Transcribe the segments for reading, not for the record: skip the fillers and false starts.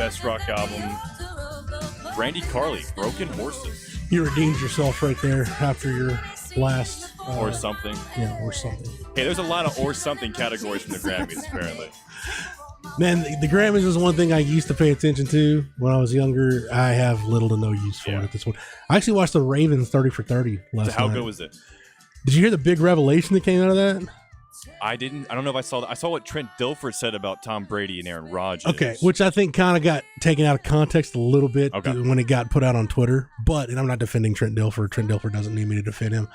best rock album. Randy Carly, Broken Horses. You redeemed yourself right there after your last... or something. Yeah, or something. Hey, there's a lot of or something categories from the Grammys, apparently. Man, the Grammys is one thing I used to pay attention to when I was younger. I have little to no use for it at this one. I actually watched the Ravens 30 for 30 last night. How good was it? Did you hear the big revelation that came out of that? I didn't. I don't know if I saw that. I saw what Trent Dilfer said about Tom Brady and Aaron Rodgers. Okay, which I think kind of got taken out of context a little bit Okay. when it got put out on Twitter. But, and I'm not defending Trent Dilfer. Trent Dilfer doesn't need me to defend him.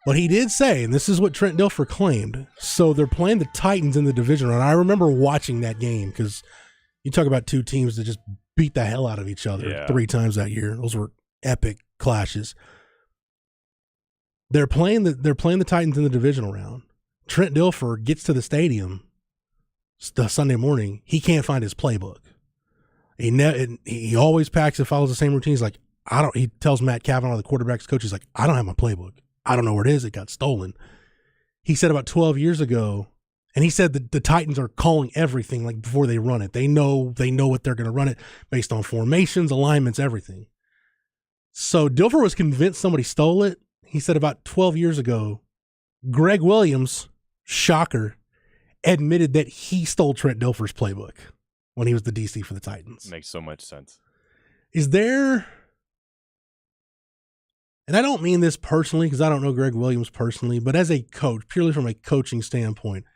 But he did say, and this is what Trent Dilfer claimed, so they're playing the Titans in the division round. I remember watching that game because you talk about two teams that just beat the hell out of each other 3 times that year. Those were epic clashes. They're playing the Titans in the divisional round. Trent Dilfer gets to the stadium the Sunday morning. He can't find his playbook. He always packs and follows the same routine. He's like, he tells Matt Cavanaugh, the quarterback's coach, he's like, I don't have my playbook. I don't know where it is. It got stolen. He said about 12 years ago, and he said that the Titans are calling everything like before they run it. They know what they're going to run it based on formations, alignments, everything. So Dilfer was convinced somebody stole it. He said about 12 years ago, Greg Williams, shocker, admitted that he stole Trent Dilfer's playbook when he was the DC for the Titans. Makes so much sense. Is there... And I don't mean this personally because I don't know Greg Williams personally, but as a coach, purely from a coaching standpoint,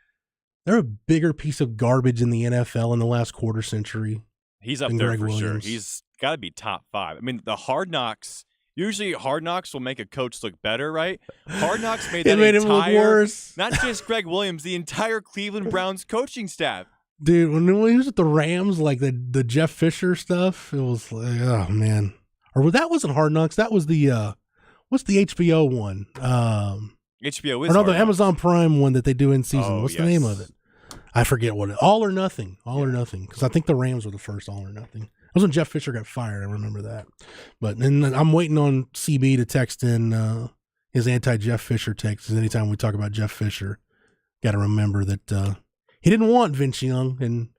they're a bigger piece of garbage in the NFL in the last quarter century. He's up there for sure. He's got to be top 5. I mean, the Hard Knocks, usually Hard Knocks will make a coach look better, right? Hard Knocks made that him look worse. Not just Greg Williams, the entire Cleveland Browns coaching staff. Dude, when he was at the Rams, like the Jeff Fisher stuff, it was like, oh, man. Or that wasn't Hard Knocks. That was the... What's the HBO one? HBO is the Amazon Prime one that they do in season. What's the name of it? I forget what it. All or Nothing. All or Nothing. Because I think the Rams were the first All or Nothing. That was when Jeff Fisher got fired. I remember that. But and I'm waiting on CB to text in his anti-Jeff Fisher text. Anytime we talk about Jeff Fisher, got to remember that he didn't want Vince Young, and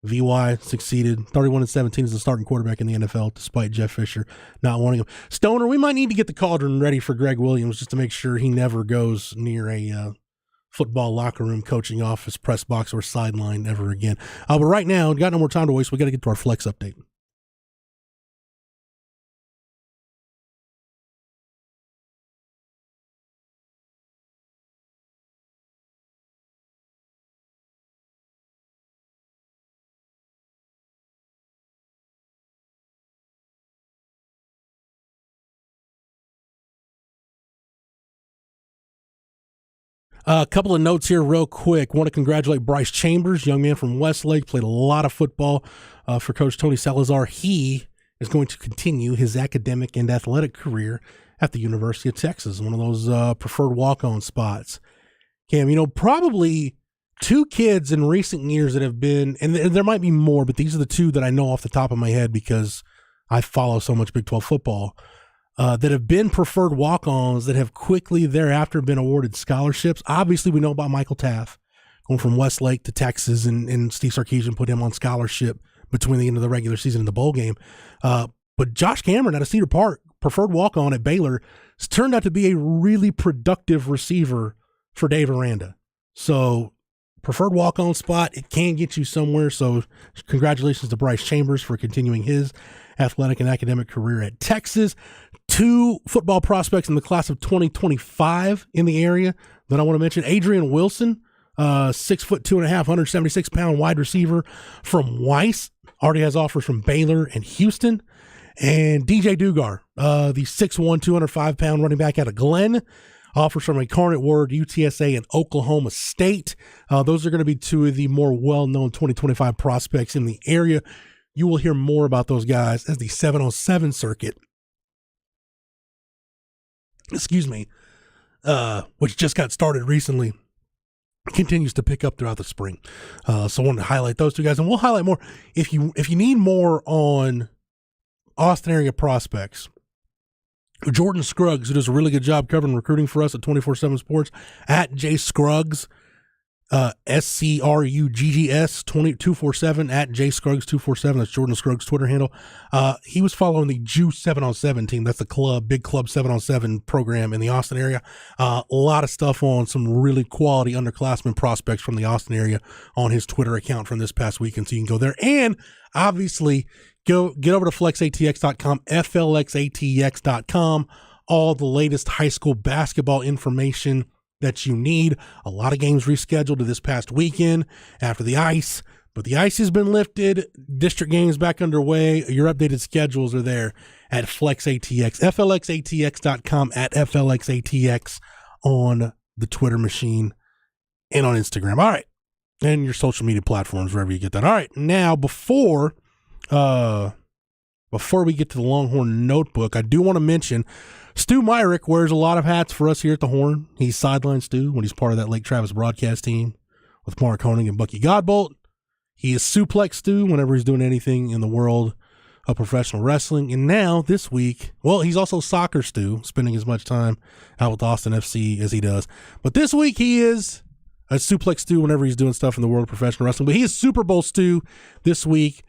VY succeeded. 31-17 as the starting quarterback in the NFL, despite Jeff Fisher not wanting him. Stoner, we might need to get the cauldron ready for Greg Williams just to make sure he never goes near a football locker room, coaching office, press box, or sideline ever again. But right now, we've got no more time to waste. We got to get to our flex update. A couple of notes here real quick. Want to congratulate Bryce Chambers, young man from Westlake, played a lot of football for Coach Tony Salazar. He is going to continue his academic and athletic career at the University of Texas, one of those preferred walk-on spots. Cam, probably 2 kids in recent years that have been, and there might be more, but these are the 2 that I know off the top of my head because I follow so much Big 12 football. That have been preferred walk-ons that have quickly thereafter been awarded scholarships. Obviously, we know about Michael Taft going from Westlake to Texas, and Steve Sarkisian put him on scholarship between the end of the regular season and the bowl game. But Josh Cameron out of Cedar Park, preferred walk-on at Baylor, has turned out to be a really productive receiver for Dave Aranda. So preferred walk-on spot, it can get you somewhere. So congratulations to Bryce Chambers for continuing his athletic and academic career at Texas. 2 football prospects in the class of 2025 in the area that I want to mention. Adrian Wilson, 6 foot 2.5, 176-pound wide receiver from Weiss, already has offers from Baylor and Houston. And DJ Dugar, the 6'1", 205-pound running back out of Glenn, offers from Incarnate Word, UTSA, and Oklahoma State. Those are going to be 2 of the more well-known 2025 prospects in the area. You will hear more about those guys as the 707 circuit, which just got started recently, continues to pick up throughout the spring. So I wanted to highlight those 2 guys, and we'll highlight more. If you need more on Austin area prospects, Jordan Scruggs, who does a really good job covering recruiting for us at 24/7 Sports, at J Scruggs, SCRUGGS247 at JScruggs247. That's Jordan Scruggs' Twitter handle. He was following the Juice 7-on-7 team. That's the big club 7-on-7 program in the Austin area. A lot of stuff on some really quality underclassmen prospects from the Austin area on his Twitter account from this past weekend. So you can go there. And obviously, get over to flexatx.com, flxatx.com. All the latest high school basketball information that you need. A lot of games rescheduled to this past weekend after the ice, but the ice has been lifted. District games back underway. Your updated schedules are there at FlexATX, flxatx.com, at flxatx on the Twitter machine and on Instagram. All right. And your social media platforms, wherever you get that. All right. Now, before we get to the Longhorn Notebook, I do want to mention Stu Myrick wears a lot of hats for us here at the Horn. He's sideline Stu when he's part of that Lake Travis broadcast team with Mark Honing and Bucky Godbolt. He is Suplex Stu whenever he's doing anything in the world of professional wrestling. And now, this week, well, he's also Soccer Stu, spending as much time out with Austin FC as he does. But this week, he is a Suplex Stu whenever he's doing stuff in the world of professional wrestling. But he is Super Bowl Stu this week.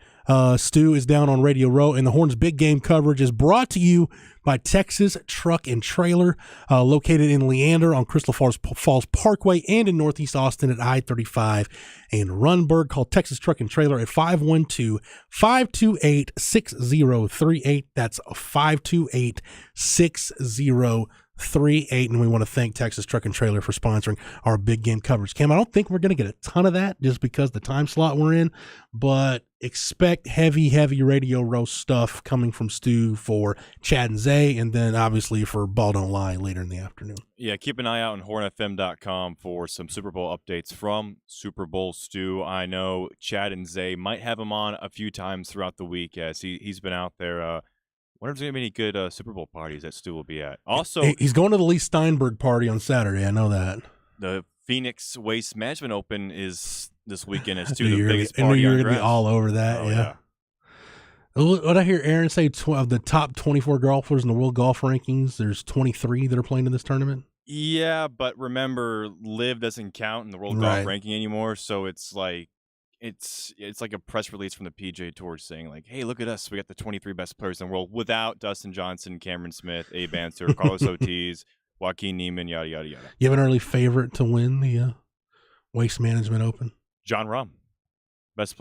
Stu is down on Radio Row, and the Horn's big game coverage is brought to you by Texas Truck and Trailer, located in Leander on Crystal Falls Parkway and in Northeast Austin at I-35 and Runberg. Call Texas Truck and Trailer at 512-528-6038. That's 528-6038. And we want to thank Texas Truck and Trailer for sponsoring our big game coverage. Cam, I don't think we're going to get a ton of that just because the time slot we're in, but expect heavy Radio Row stuff coming from Stu for Chad and Zay, and then obviously for Ball Don't Lie later in the afternoon. Yeah, keep an eye out on hornfm.com for some Super Bowl updates from Super Bowl Stu. I know Chad and Zay might have him on a few times throughout the week as he's been out there. Wonder if there's going to be any good Super Bowl parties that Stu will be at. Also, he's going to the Lee Steinberg party on Saturday. I know that. The Phoenix Waste Management Open is this weekend. It's the biggest party. I knew you were going to be all over that. Oh, yeah. What I hear Aaron say, of the top 24 golfers in the world golf rankings, there's 23 that are playing in this tournament. Yeah, but remember, LIV doesn't count in the world golf ranking anymore, so it's like it's like a press release from the PGA Tour saying like, "Hey, look at us! We got the 23 best players in the world without Dustin Johnson, Cameron Smith, Abe Ancer, Carlos Ortiz, Joaquin Niemann, yada yada yada." You have an early favorite to win the Waste Management Open? Jon Rahm, best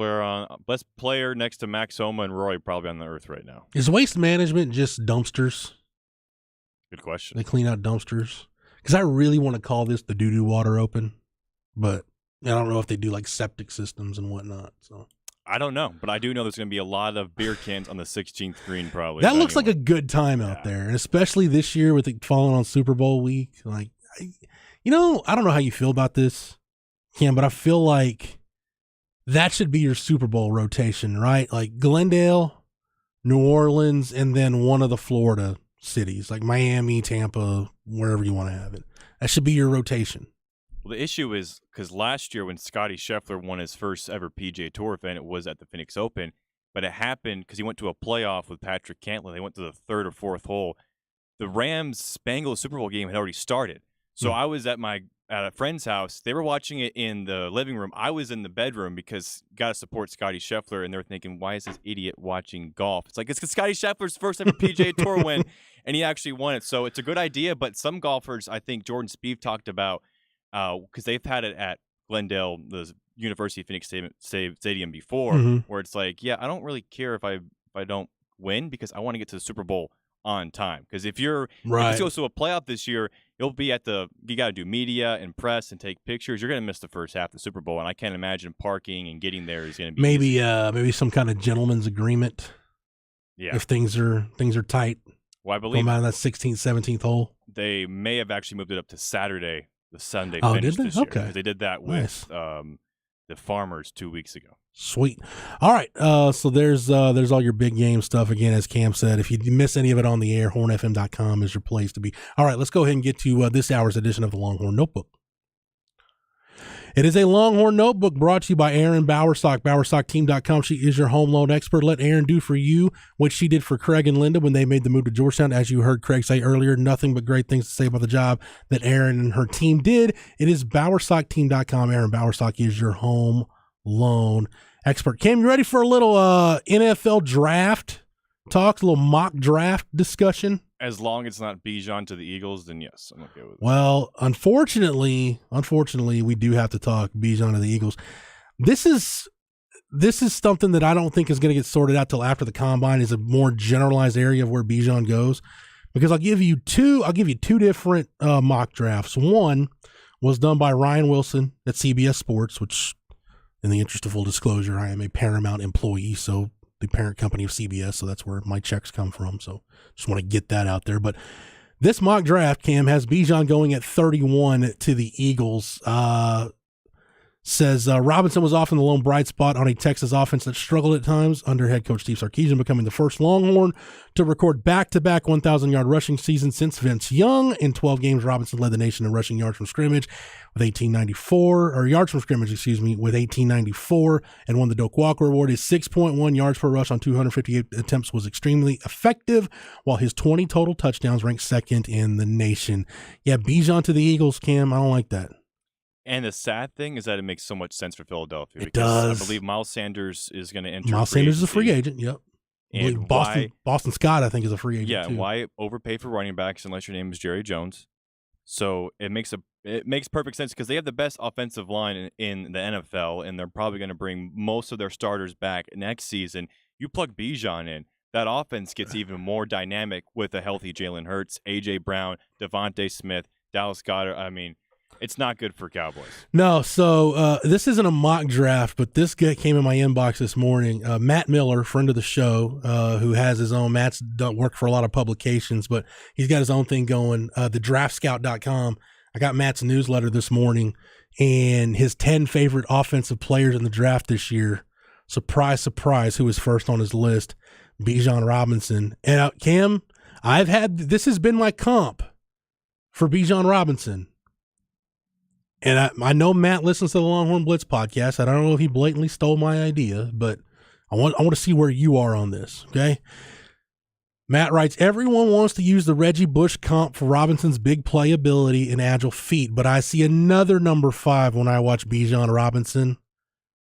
player next to Max Homa and Rory, probably on the earth right now. Is Waste Management just dumpsters? Good question. They clean out dumpsters. Because I really want to call this the Doo-Doo Water Open, but I don't know if they do like septic systems and whatnot. So I don't know, but I do know there's going to be a lot of beer cans on the 16th green probably. That looks like a good time out there, and especially this year with it falling on Super Bowl week. Like, I don't know how you feel about this, Cam, but I feel like that should be your Super Bowl rotation, right? Like Glendale, New Orleans, and then one of the Florida cities like Miami, Tampa, wherever you want to have it. That should be your rotation. Well, the issue is because last year when Scotty Scheffler won his first ever PGA Tour event, it was at the Phoenix Open, but it happened because he went to a playoff with Patrick Cantlay. They went to the third or fourth hole. The Rams-Bengals Super Bowl game had already started. So I was at a friend's house. They were watching it in the living room. I was in the bedroom because you got to support Scotty Scheffler, and they're thinking, why is this idiot watching golf? It's like, it's because Scotty Scheffler's first ever PGA Tour win, and he actually won it. So it's a good idea, but some golfers, I think Jordan Spieth talked about, because they've had it at Glendale, the University of Phoenix Stadium before, where it's like, yeah, I don't really care if I don't win because I want to get to the Super Bowl on time. Because if you go to a playoff this year, you'll be you got to do media and press and take pictures. You're going to miss the first half of the Super Bowl, and I can't imagine parking and getting there is going to be maybe some kind of gentleman's agreement. Yeah, if things are tight. Well, I believe going out of that 16th, 17th hole, they may have actually moved it up to Saturday, the Sunday. Oh, did they? This year, okay, they did that with the Farmers 2 weeks ago. Sweet. All right. So there's all your big game stuff. Again, as Cam said, if you miss any of it on the air, hornfm.com is your place to be. All right, let's go ahead and get to this hour's edition of the Longhorn Notebook. It is a Longhorn Notebook brought to you by Erin Bowersock, bowersockteam.com. She is your home loan expert. Let Erin do for you what she did for Craig and Linda when they made the move to Georgetown. As you heard Craig say earlier, nothing but great things to say about the job that Erin and her team did. It is bowersockteam.com. Erin Bowersock is your home loan expert. Cam, you ready for a little NFL draft talk, a little mock draft discussion? As long as it's not Bijan to the Eagles, then yes, I'm okay with it. Well, unfortunately, we do have to talk Bijan to the Eagles. This is something that I don't think is going to get sorted out till after the combine. Is a more generalized area of where Bijan goes, because I'll give you two different mock drafts. One was done by Ryan Wilson at CBS Sports, which, in the interest of full disclosure, I am a Paramount employee, so the parent company of CBS, so that's where my checks come from. So just want to get that out there. But this mock draft, Cam, has Bijan going at 31 to the Eagles. Says Robinson was often the lone bright spot on a Texas offense that struggled at times under head coach Steve Sarkisian, becoming the first Longhorn to record back-to-back 1,000-yard rushing seasons since Vince Young. In 12 games, Robinson led the nation in rushing yards from scrimmage with 1894, and won the Doak Walker Award. His 6.1 yards per rush on 258 attempts was extremely effective, while his 20 total touchdowns ranked second in the nation. Yeah, Bijan to the Eagles, Cam. I don't like that. And the sad thing is that it makes so much sense for Philadelphia. It does. I believe Miles Sanders is going to enter. Miles Sanders is a free agent. Yep. And Boston Scott, I think, is a free agent. Yeah. Too. Why overpay for running backs unless your name is Jerry Jones? So it makes perfect sense because they have the best offensive line in the NFL, and they're probably going to bring most of their starters back next season. You plug Bijan in, that offense gets even more dynamic with a healthy Jalen Hurts, A.J. Brown, Devontae Smith, Dallas Goedert. I mean, it's not good for Cowboys. No, so this isn't a mock draft, but this guy came in my inbox this morning. Matt Miller, friend of the show, who has his own. Matt's done work for a lot of publications, but he's got his own thing going. The draftscout.com. I got Matt's newsletter this morning, and his 10 favorite offensive players in the draft this year. Surprise, surprise, who was first on his list? Bijan Robinson. And Cam, this has been my comp for Bijan Robinson. And I know Matt listens to the Longhorn Blitz podcast. I don't know if he blatantly stole my idea, but I want to see where you are on this, okay? Matt writes, everyone wants to use the Reggie Bush comp for Robinson's big playability and agile feet, but I see another number 5 when I watch Bijan Robinson.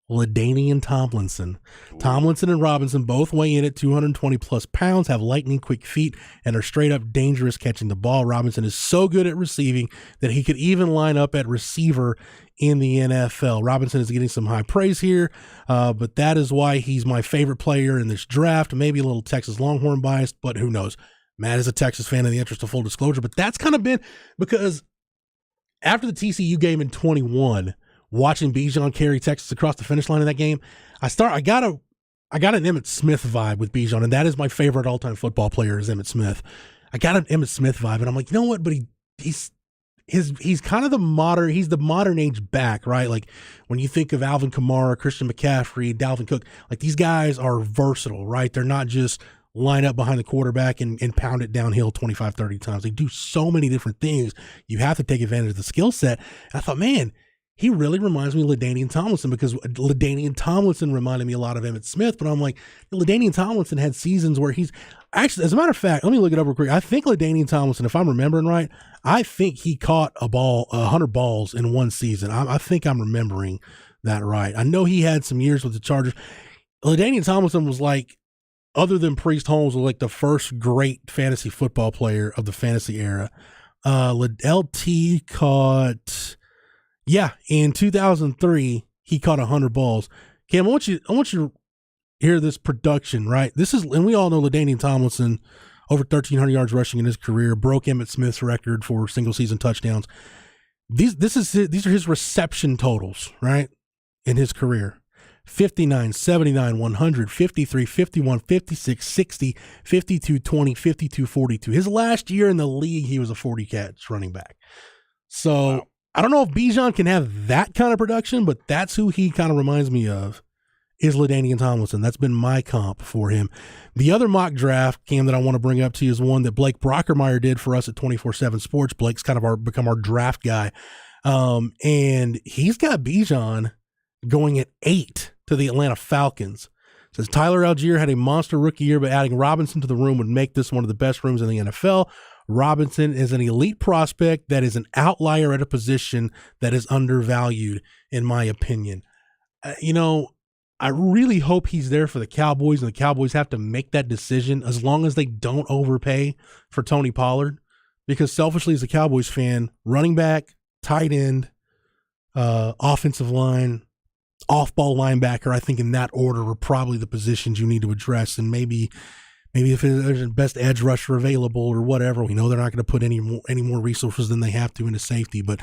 LaDainian Tomlinson. Tomlinson and Robinson both weigh in at 220-plus pounds, have lightning-quick feet, and are straight-up dangerous catching the ball. Robinson is so good at receiving that he could even line up at receiver in the NFL. Robinson is getting some high praise here, but that is why he's my favorite player in this draft. Maybe a little Texas Longhorn biased, but who knows? Matt is a Texas fan in the interest of full disclosure, but that's kind of been because after the TCU game in 21, watching Bijan carry Texas across the finish line in that game, I got an Emmitt Smith vibe with Bijan, and that is my favorite all-time football player is Emmitt Smith. I got an Emmitt Smith vibe, and I'm like, you know what? But he's kind of the modern age back, right? Like when you think of Alvin Kamara, Christian McCaffrey, Dalvin Cook, like these guys are versatile, right? They're not just line up behind the quarterback and pound it downhill 25, 30 times. They do so many different things. You have to take advantage of the skill set. And I thought, man, he really reminds me of LaDainian Tomlinson because LaDainian Tomlinson reminded me a lot of Emmitt Smith, but I'm like, LaDainian Tomlinson had seasons where he's actually, as a matter of fact, let me look it up real quick. I think LaDainian Tomlinson, if I'm remembering right, I think he caught 100 balls in one season. I think I'm remembering that right. I know he had some years with the Chargers. LaDainian Tomlinson was like, other than Priest Holmes, was like the first great fantasy football player of the fantasy era. LT caught... Yeah, in 2003, he caught 100 balls. Cam, I want you to hear this production, right? And we all know LaDainian Tomlinson, over 1,300 yards rushing in his career, broke Emmitt Smith's record for single-season touchdowns. These are his reception totals, right, in his career. 59, 79, 100, 53, 51, 56, 60, 52, 20, 52, 42. His last year in the league, he was a 40-catch running back. So... Wow. I don't know if Bijan can have that kind of production, but that's who he kind of reminds me of is LaDainian Tomlinson. That's been my comp for him. The other mock draft, Cam, that I want to bring up to you is one that Blake Brockermeyer did for us at 24/7 Sports. Blake's kind of become our draft guy. And he's got Bijan going at 8 to the Atlanta Falcons. Says Tyler Algier had a monster rookie year, but adding Robinson to the room would make this one of the best rooms in the NFL. Robinson is an elite prospect that is an outlier at a position that is undervalued, in my opinion. I really hope he's there for the Cowboys, and the Cowboys have to make that decision as long as they don't overpay for Tony Pollard. Because selfishly, as a Cowboys fan, running back, tight end, offensive line, off-ball linebacker, I think in that order are probably the positions you need to address. And maybe if there's a best edge rusher available or whatever, we know they're not going to put any more resources than they have to into safety. But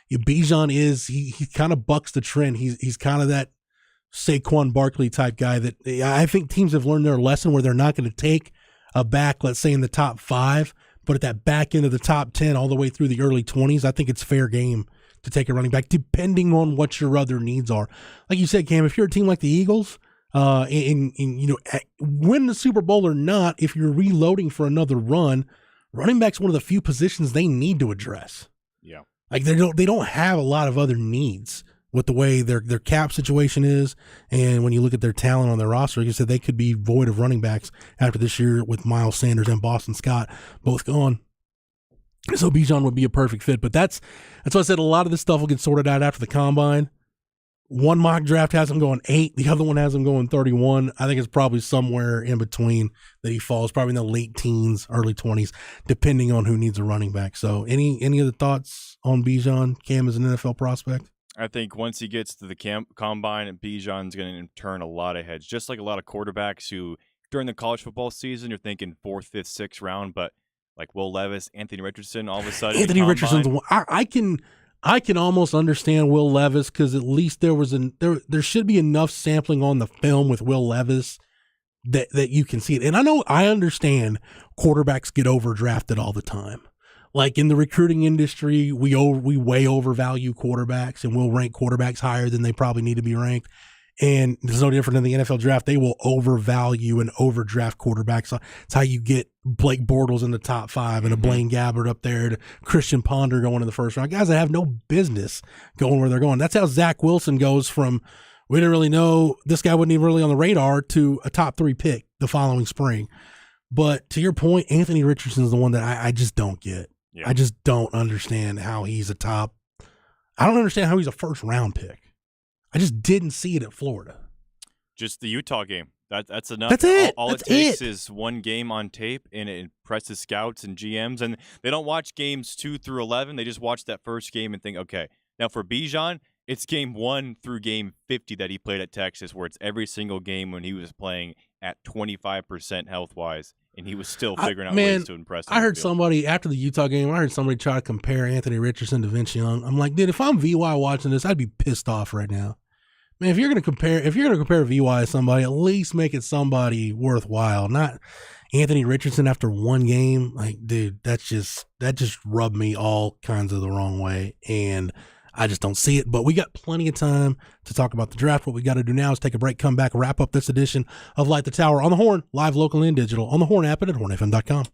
Bijan he kind of bucks the trend. He's kind of that Saquon Barkley type guy that I think teams have learned their lesson where they're not going to take a back, let's say in the top 5, but at that back end of the top 10 all the way through the early 20s, I think it's fair game to take a running back depending on what your other needs are. Like you said, Cam, if you're a team like the Eagles, win the Super Bowl or not, if you're reloading for another run, running back's one of the few positions they need to address. Yeah. Like they don't have a lot of other needs with the way their cap situation is, and when you look at their talent on their roster, like you said, they could be void of running backs after this year with Miles Sanders and Boston Scott both gone. So Bijan would be a perfect fit, but that's why I said a lot of this stuff will get sorted out after the combine. One mock draft has him going 8, the other one has him going 31. I think it's probably somewhere in between that he falls, probably in the late teens, early 20s, depending on who needs a running back. So any other thoughts on Bijan, Cam, as an NFL prospect? I think once he gets to the combine, Bijan's going to turn a lot of heads, just like a lot of quarterbacks who, during the college football season, you're thinking 4th, 5th, 6th round, but like Will Levis, Anthony Richardson, all of a sudden. Anthony Richardson's one. I can almost understand Will Levis because at least there should be enough sampling on the film with Will Levis that you can see it. And I understand quarterbacks get overdrafted all the time. Like in the recruiting industry, we way overvalue quarterbacks and we'll rank quarterbacks higher than they probably need to be ranked. And it's no different in the NFL draft. They will overvalue and overdraft quarterbacks. It's how you get Blake Bortles in the top 5 and a Blaine Gabbert up there, to Christian Ponder going in the first round. Guys that have no business going where they're going. That's how Zach Wilson goes from, we didn't really know, this guy wasn't even really on the radar, to a top 3 pick the following spring. But to your point, Anthony Richardson is the one that I just don't get. Yeah. I just don't understand how he's I don't understand how he's a first round pick. I just didn't see it at Florida. Just the Utah game. That's enough. That's it. All it takes is one game on tape, and it impresses scouts and GMs. And they don't watch games 2 through 11. They just watch that first game and think, okay, now for Bijan, it's game 1 through game 50 that he played at Texas, where it's every single game when he was playing at 25% health-wise, and he was still figuring out ways to impress him. I heard somebody, after the Utah game, try to compare Anthony Richardson to Vince Young. I'm like, dude, if I'm VY watching this, I'd be pissed off right now. Man, if you're gonna compare VY to somebody, at least make it somebody worthwhile, not Anthony Richardson after one game. Like, dude, that just rubbed me all kinds of the wrong way, and I just don't see it. But we got plenty of time to talk about the draft. What we got to do now is take a break, come back, wrap up this edition of Light the Tower on the Horn, live, local, and digital, on the Horn app and at hornfm.com.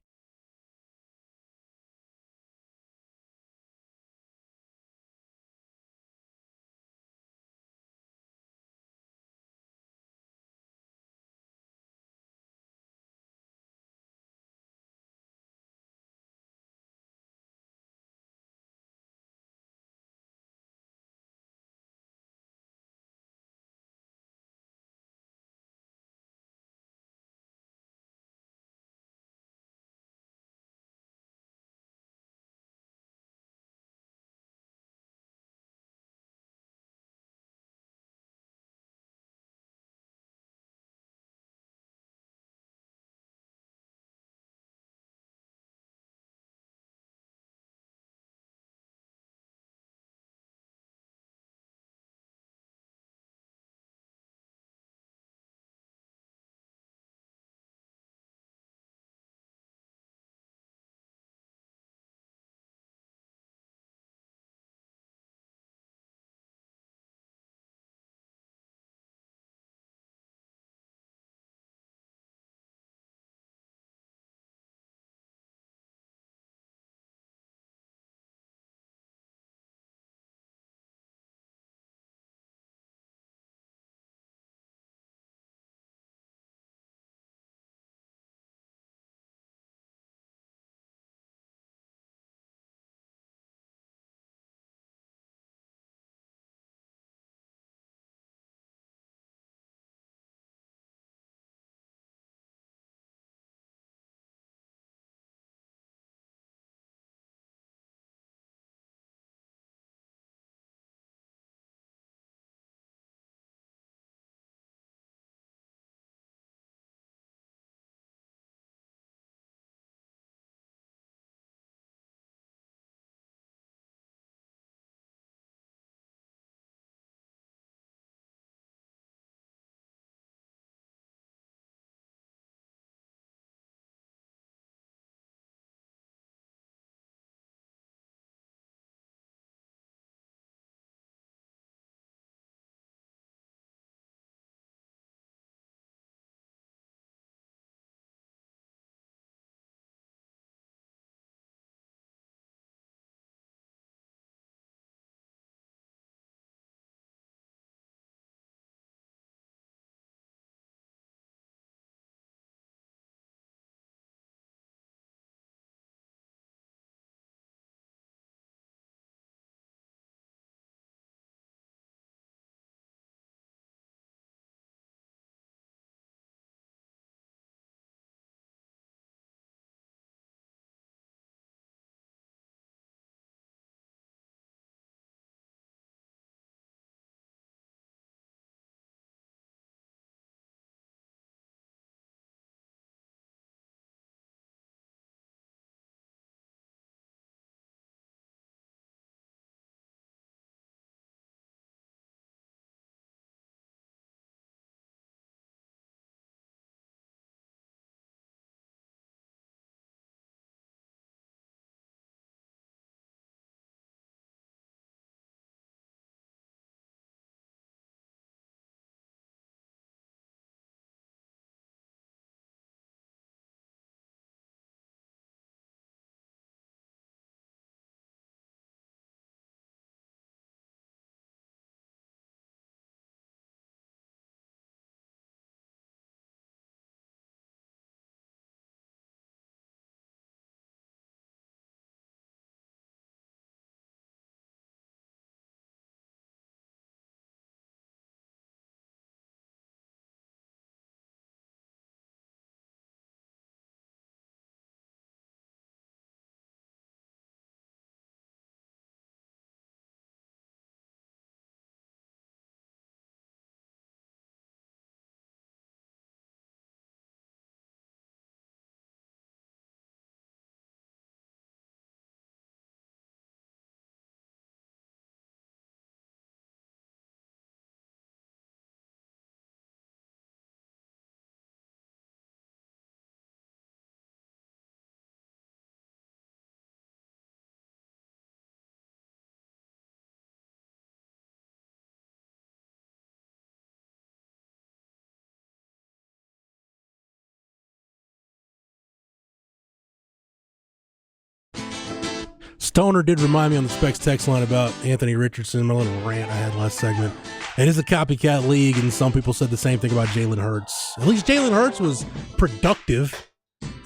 Stoner did remind me on the Specs text line about Anthony Richardson, my little rant I had last segment. It is a copycat league, and some people said the same thing about Jalen Hurts. At least Jalen Hurts was productive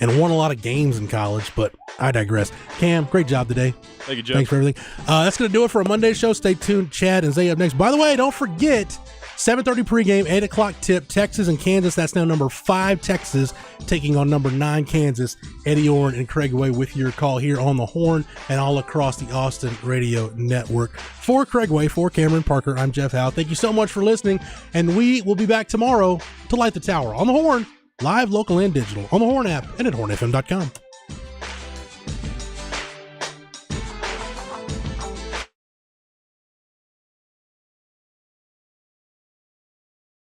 and won a lot of games in college, but I digress. Cam, great job today. Thank you, Jeff. Thanks for everything. That's going to do it for a Monday show. Stay tuned. Chad and Zay up next. By the way, don't forget, 7:30 pregame, 8 o'clock tip, Texas and Kansas. That's now number 5 Texas taking on number 9 Kansas. Eddie Orrin and Craig Way with your call here on the Horn and all across the Austin Radio Network. For Craig Way, for Cameron Parker, I'm Jeff Howe. Thank you so much for listening, and we will be back tomorrow to light the tower on the Horn, live, local, and digital, on the Horn app and at hornfm.com.